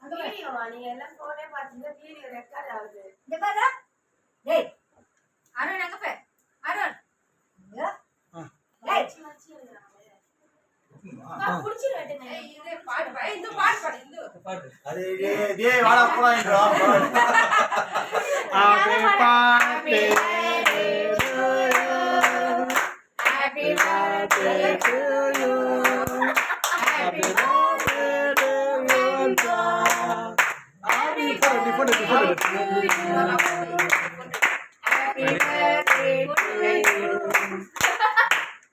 வீடியோவா நீங்க எல்லாம் போனே பாத்தீங்க வீடியோ ரெக்கார்ட் ஆகுது. இந்த பாரு. டேய். அருண் அங்க போய். அருண். டேய். நான் புடிச்சு வெட்டேன். இது பாடு. இந்த பாடு. அடே டேய் வாடா போலாம்ன்றா. Happy birthday Happy birthday to you. Happy birthday to you. Happy birthday to you. Happy birthday to you.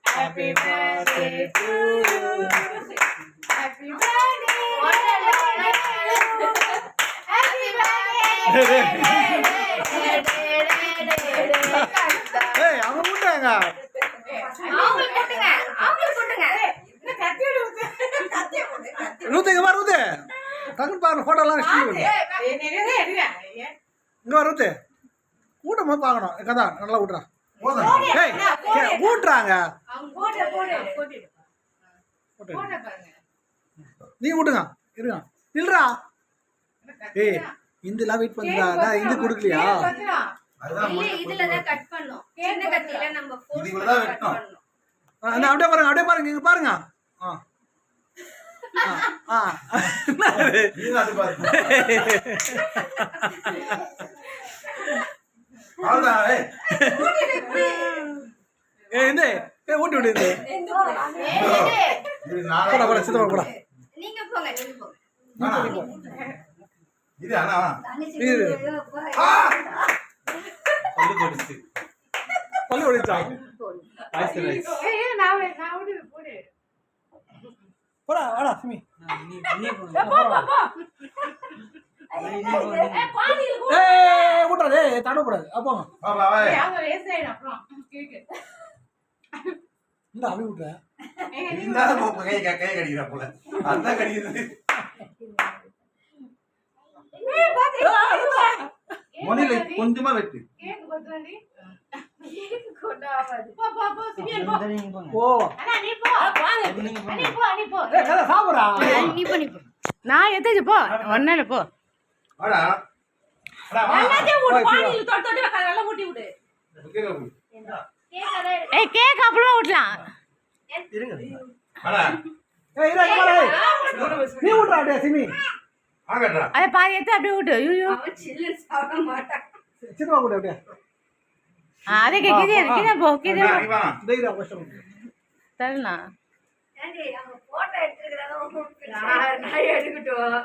Happy birthday to you. Happy birthday. Happy birthday. Hey, அவங்க கூட்டாங்க. அவங்களுக்கு போட்டுங்க. இந்த கத்தியோட ரூத் இங்க வா ரூத். தங்கன் பாருங்க போட்டோ எல்லாம் ஸ்டில் பண்ணு. இங்க வா ரூத். கூட்டமா பார்க்கணும். கதா நல்லா ஊட்றா. ஏய் ஊட்றாங்க. அவங்க போடு. போட்டு. பாருங்க. நீ ஊட்டுங்க. இருங்க. நில்றா. ஏய் இந்தலாம் வெயிட் பண்றா. நான் இந்த குடுக்கலையா? அதுதான் இல்ல இதுல தான் கட் பண்ணோம். சின்ன கத்தியில நம்ம ஃபோர்ஸ் இதுல பண்ணி தான் கட் வெட்டணும். பண்ணோம். அந்த அப்படியே பாருங்க இங்க பாருங்க. நீ அது பாரு. ஆளடா ஏய். இந்த ஊட்டி விடு இந்த. இது நாளை போடா சித்தப்பா போடா. நீங்க போங்க. இது அண்ணா இது ஆ பல்லு ஒடிச்சா. போடா வாடா சிமி. ஏய் ஊட்றா டேய் தட கூடாது. அப்போ வா வா வா இந்த அவி ஊட்ற. இந்த கை கடிக்குதா போல அதான் கடிக்குது மொனில கொஞ்சமா வெட்டு ஓ ஏய் கதா சாப்பிடுறா. நான் எத்தேச்சு போ ஒன்னால போ வாடா அடா வா கேக்க போடு ஏய் கேக் அப்புறமா ஊட்டலாம் இருங்க. வாடா ஏய் இரு இங்க வா. நீ ஊட்றா டேய் சிமி. ஆகடா அத பாதி எடுத்து அப்படியே ஊட்டு ஐயோ சில்லு சாப்பிட மாட்டான். சித்தப்பா கூட அப்படியே. அதே கிதே போ கிதே நீ வா தைரா கஷ்டம். தரலாம் ஏண்டி அவங்க போட்டோ எடுத்துக்கறாங்க நான் எடுக்கட்டும்